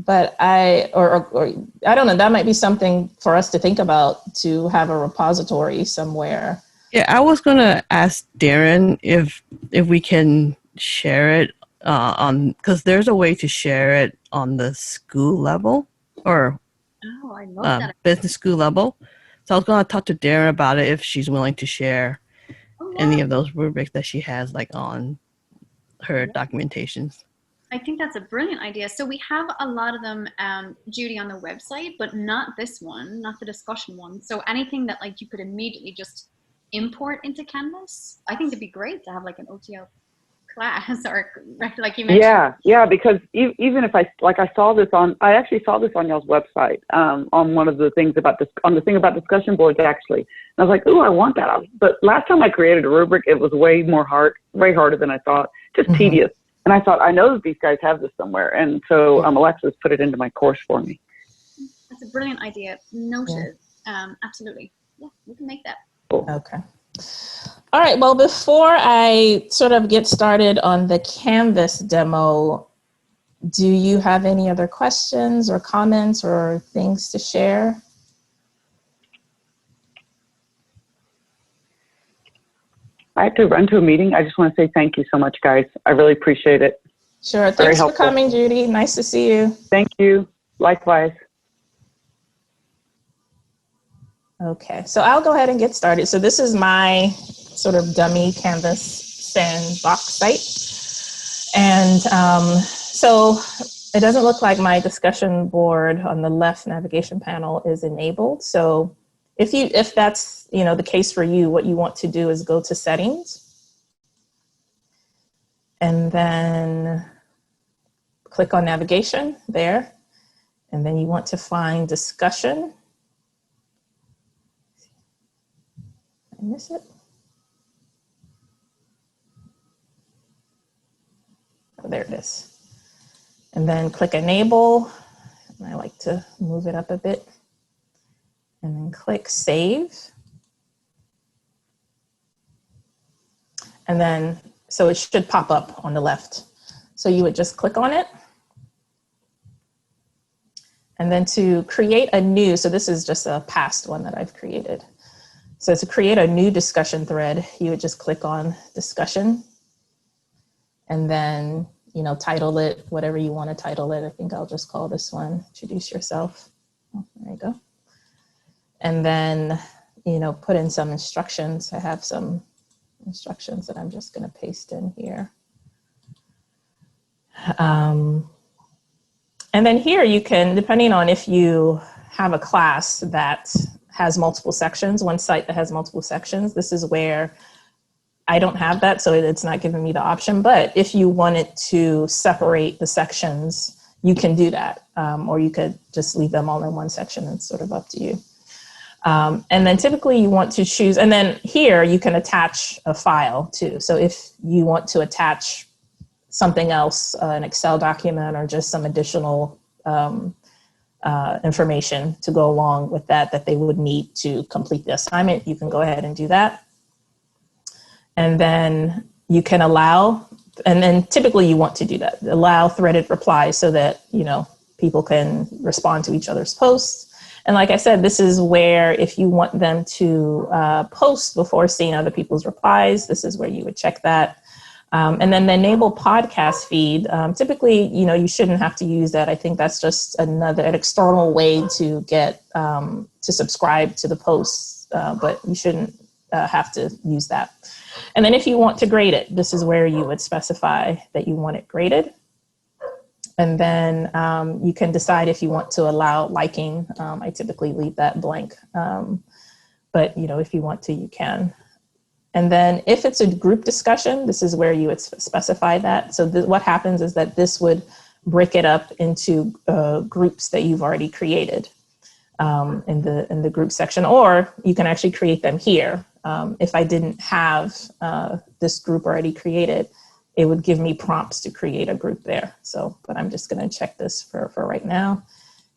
But I don't know, that might be something for us to think about, to have a repository somewhere. Yeah, I was going to ask Darren if we can share it because there's a way to share it on the school level or I love that. Business school level. So I was going to talk to Darren about it if she's willing to share any of those rubrics that she has like on her documentations. I think that's a brilliant idea. So we have a lot of them, Judy, on the website, but not this one, not the discussion one. So anything that like you could immediately just import into Canvas, I think it'd be great to have like an OTL class or like you mentioned. Yeah, because even if I saw this on, I actually saw this on y'all's website on one of the things about this, on the thing about discussion boards actually. And I was like, oh, I want that. But last time I created a rubric, it was way harder than I thought, just tedious. And I thought, I know that these guys have this somewhere. And so Alexis put it into my course for me. That's a brilliant idea. Noted. Absolutely. Yeah, we can make that. Cool. Okay. All right. Well, before I sort of get started on the Canvas demo, do you have any other questions or comments or things to share? I have to run to a meeting. I just want to say thank you so much, guys. I really appreciate it. Sure. Thanks for coming, Judy. Nice to see you. Thank you. Likewise. Okay, so I'll go ahead and get started. So this is my sort of dummy Canvas sandbox site. And so it doesn't look like my discussion board on the left navigation panel is enabled. So if that's the case for you, what you want to do is go to settings and then click on navigation there. And then you want to find discussion. I miss it. Oh, there it is. And then click enable. And I like to move it up a bit. And then click save. And then, so it should pop up on the left. So you would just click on it. And then to create a new, so this is just a past one that I've created. So to create a new discussion thread, you would just click on discussion and then, title it, whatever you want to title it. I think I'll just call this one, introduce yourself. Oh, there you go. And then, put in some instructions. I have some instructions that I'm just going to paste in here. And then here you can, depending on if you have a class that has multiple sections, one site that has multiple sections, this is where I don't have that, so it's not giving me the option. But if you wanted to separate the sections, you can do that. Or you could just leave them all in one section. It's sort of up to you. And then typically you want to choose, and then here you can attach a file too. So if you want to attach something else, an Excel document or just some additional information to go along with that they would need to complete the assignment, you can go ahead and do that. And then you can allow, and then typically you want to do that, allow threaded replies so that, you know, people can respond to each other's posts. And like I said, this is where if you want them to post before seeing other people's replies, this is where you would check that. And then the enable podcast feed, typically, you know, you shouldn't have to use that. I think that's just an external way to get to subscribe to the posts, but you shouldn't have to use that. And then if you want to grade it, this is where you would specify that you want it graded. And then you can decide if you want to allow liking. I typically leave that blank, but you know, if you want to, you can. And then if it's a group discussion, this is where you would specify that. So what happens is that this would break it up into groups that you've already created in the group section, or you can actually create them here. If I didn't have this group already created, it would give me prompts to create a group there. So, but I'm just gonna check this for right now.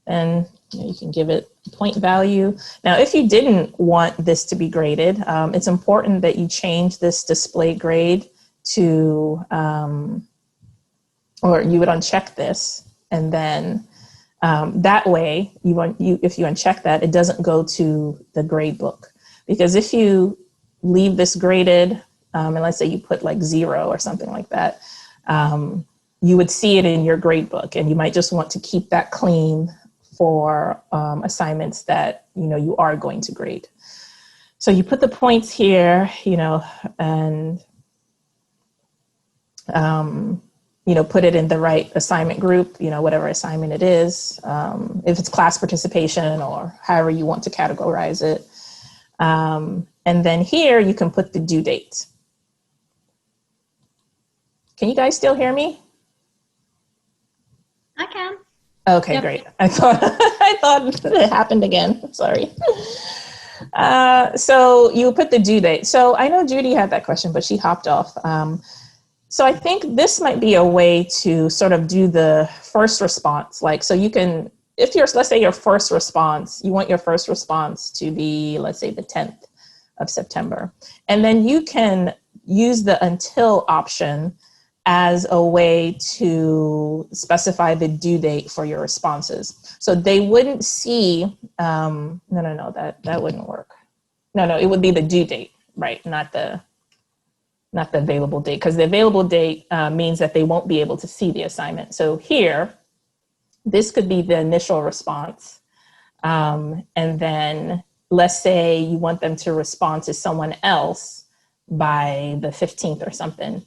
And you can give it a point value. Now, if you didn't want this to be graded, it's important that you change this display grade to, or you would uncheck this. And then that way, if you uncheck that, it doesn't go to the grade book. Because if you leave this graded, and let's say you put like 0 or something like that, you would see it in your grade book, and you might just want to keep that clean for assignments that, you know, you are going to grade. So you put the points here, you know, and, you know, put it in the right assignment group, you know, whatever assignment it is, if it's class participation or however you want to categorize it. And then here you can put the due date. Can you guys still hear me? I can. Okay, Yep. Great. I thought it happened again. Sorry. So you put the due date. So I know Judy had that question, but she hopped off. So I think this might be a way to sort of do the first response. Like, so you can, if let's say your first response, you want your first response to be, let's say, the 10th of September. And then you can use the until option as a way to specify the due date for your responses. So they wouldn't see, no, that wouldn't work. No, it would be the due date, right? Not the available date, because the available date means that they won't be able to see the assignment. So here, this could be the initial response. And then let's say you want them to respond to someone else by the 15th or something.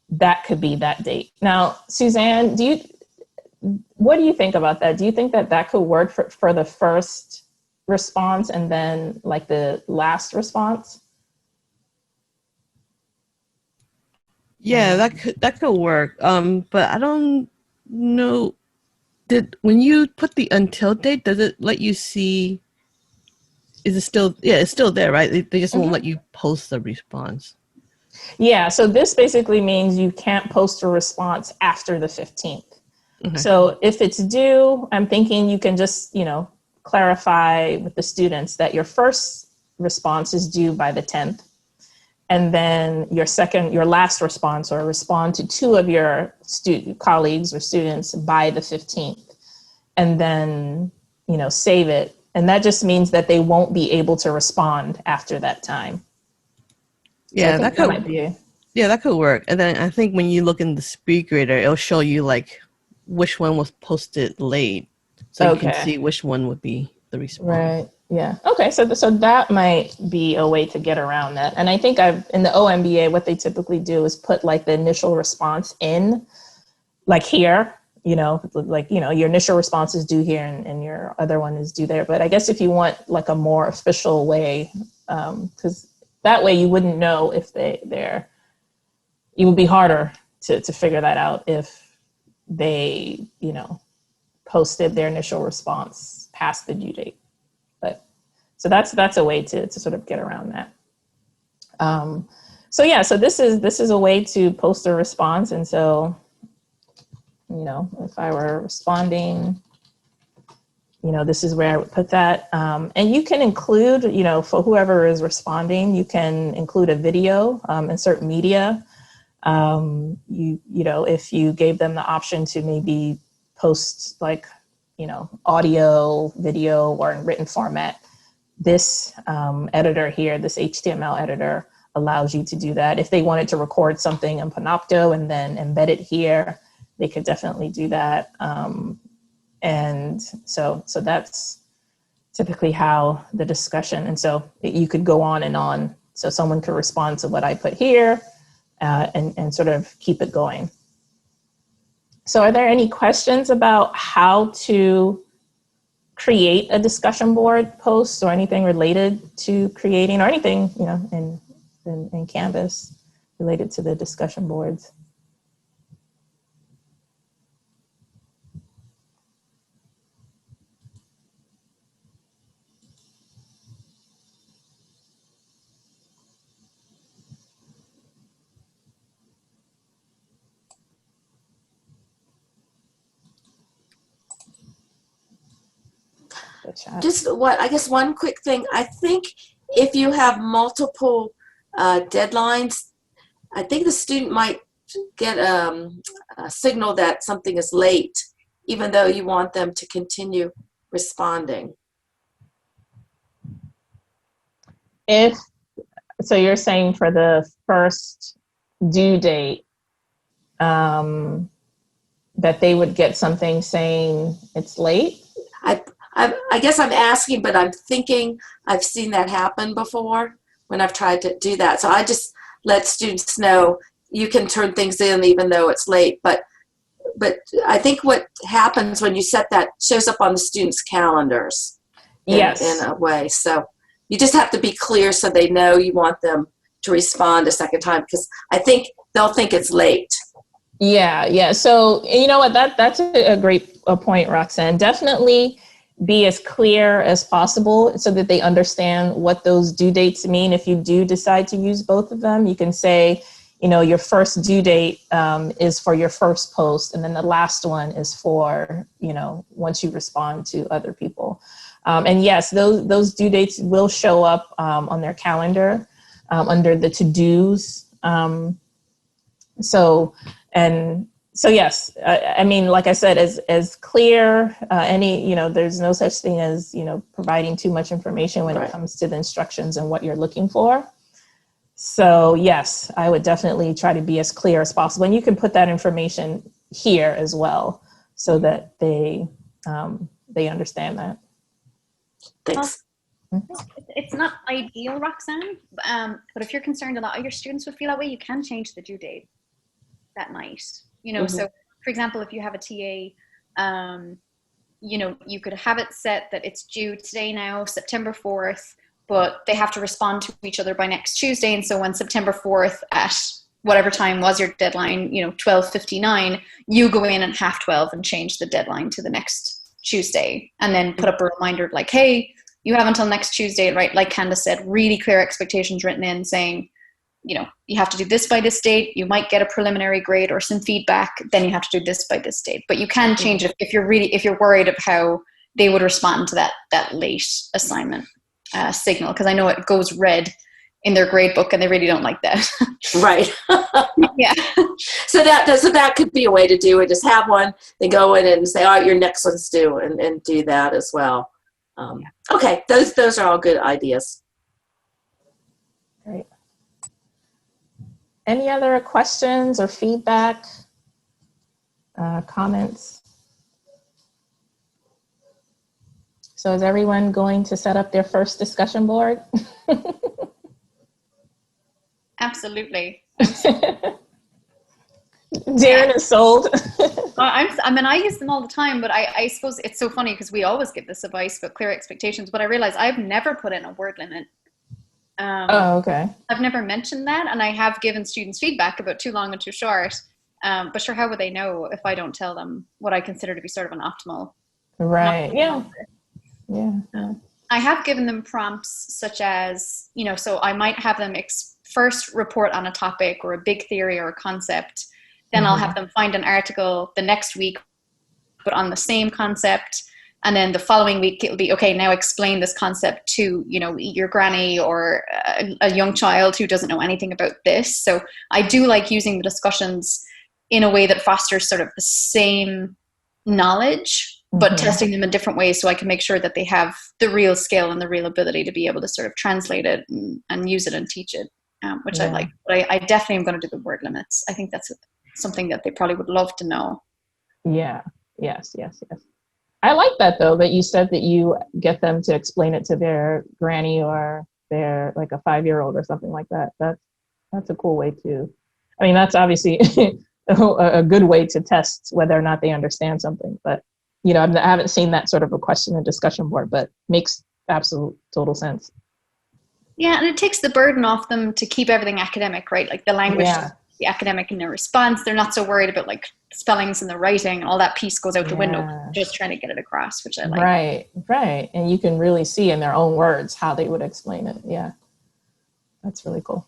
That could be that date. Now, Suzanne, what do you think about that? Do you think that that could work for the first response and then like the last response? Yeah, that could work. But I don't know. When you put the until date, does it let you see? Is it still? Yeah, it's still there, right? They just won't let you post the response. Yeah, so this basically means you can't post a response after the 15th. Okay. So if it's due, I'm thinking you can just, you know, clarify with the students that your first response is due by the 10th. And then your last response, or respond to 2 of your colleagues or students by the 15th. And then, you know, save it. And that just means that they won't be able to respond after that time. Yeah, so that could work. And then I think when you look in the speed grader, it'll show you like which one was posted late, so you can see which one would be the response. Right. Yeah. Okay. So that might be a way to get around that. And I think in the OMBA, what they typically do is put like the initial response in, like here. You know, like, you know, your initial response is due here and your other one is due there. But I guess if you want like a more official way, because that way you wouldn't know if it would be harder to figure that out if they, you know, posted their initial response past the due date. But so that's a way to sort of get around that. So yeah, so this is a way to post a response. And so, you know, if I were responding this is where I would put that. And you can include, for whoever is responding, you can include a video, insert media. If you gave them the option to maybe post like, audio, video, or in written format, this editor here, this HTML editor, allows you to do that. If they wanted to record something in Panopto and then embed it here, they could definitely do that. And so that's typically how the discussion, and so you could go on and on. So someone could respond to what I put here and sort of keep it going. So are there any questions about how to create a discussion board post or anything related to creating, or anything, in Canvas related to the discussion boards? Just I guess one quick thing. I think if you have multiple deadlines, I think the student might get a signal that something is late, even though you want them to continue responding. So you're saying for the first due date, that they would get something saying it's late? I guess I'm asking, but I'm thinking I've seen that happen before when I've tried to do that. So I just let students know you can turn things in even though it's late. But I think what happens when you set that shows up on the students' calendars in a way. So you just have to be clear so they know you want them to respond a second time, because I think they'll think it's late. Yeah. So you know what, that's a great point, Roxanne. Definitely be as clear as possible so that they understand what those due dates mean. If you do decide to use both of them, you can say, your first due date is for your first post, and then the last one is for, once you respond to other people. And yes, those due dates will show up on their calendar under the to-dos. So yes, I mean, like I said, as clear, there's no such thing as, providing too much information when it comes to the instructions and what you're looking for. So yes, I would definitely try to be as clear as possible. And you can put that information here as well so that they understand that. Thanks. It's not ideal, Roxanne, but if you're concerned a lot of your students would feel that way, you can change the due date that night. So for example, if you have a TA, you could have it set that it's due today now, September 4th, but they have to respond to each other by next Tuesday. And so when September 4th at whatever time was your deadline, 12:59, you go in at 12:30 and change the deadline to the next Tuesday, and then put up a reminder like, hey, you have until next Tuesday, right? Like Candace said, really clear expectations written in saying, you have to do this by this date. You might get a preliminary grade or some feedback. Then you have to do this by this date. But you can change it if you're worried of how they would respond to that late assignment signal. Because I know it goes red in their grade book, and they really don't like that. Right. Yeah. So that could be a way to do it. Just have one. They go in and say, all right, your next one's due, and do that as well. Okay, those are all good ideas. Great. Any other questions or feedback, comments? So is everyone going to set up their first discussion board? Absolutely. Darren is sold. I use them all the time, but I suppose it's so funny because we always give this advice about clear expectations, but I realize I've never put in a word limit. Okay. I've never mentioned that, and I have given students feedback about too long and too short. But sure, how would they know if I don't tell them what I consider to be sort of an optimal? Right. Yeah. I have given them prompts such as, so I might have them first report on a topic or a big theory or a concept. Then I'll have them find an article the next week, but on the same concept. And then the following week, it'll be, okay, now explain this concept to, you know, your granny or a young child who doesn't know anything about this. So I do like using the discussions in a way that fosters sort of the same knowledge, but testing them in different ways so I can make sure that they have the real skill and the real ability to be able to sort of translate it and use it and teach it, which I like. But I definitely am going to do the word limits. I think that's something that they probably would love to know. Yeah. Yes. I like that though, that you said that you get them to explain it to their granny or their like a 5-year-old or something like that. That's a cool way to, I mean, that's obviously a good way to test whether or not they understand something. But, you know, I haven't seen that sort of a question and discussion board, but makes absolute total sense. Yeah, and it takes the burden off them to keep everything academic, right? Like the language, the academic in their response. They're not so worried about like spellings and the writing, and all that piece goes out the window, just trying to get it across, which I like. Right. And you can really see in their own words how they would explain it. Yeah, that's really cool.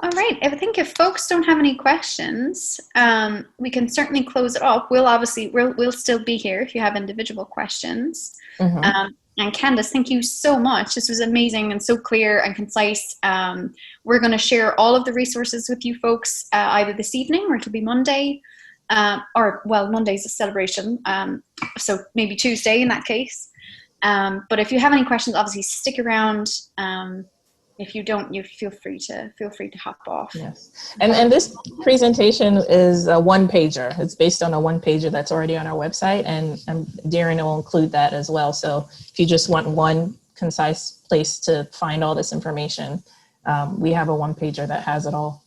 All right. I think if folks don't have any questions, we can certainly close it off. We'll still be here if you have individual questions. And Candace, thank you so much. This was amazing and so clear and concise. We're going to share all of the resources with you folks either this evening or it'll be Monday. Monday's a celebration, so maybe Tuesday in that case. But if you have any questions, obviously stick around. If you don't, you feel free to hop off. Yes, and this presentation is a one-pager. It's based on a one-pager that's already on our website, and Darren will include that as well. So if you just want one concise place to find all this information, we have a one-pager that has it all.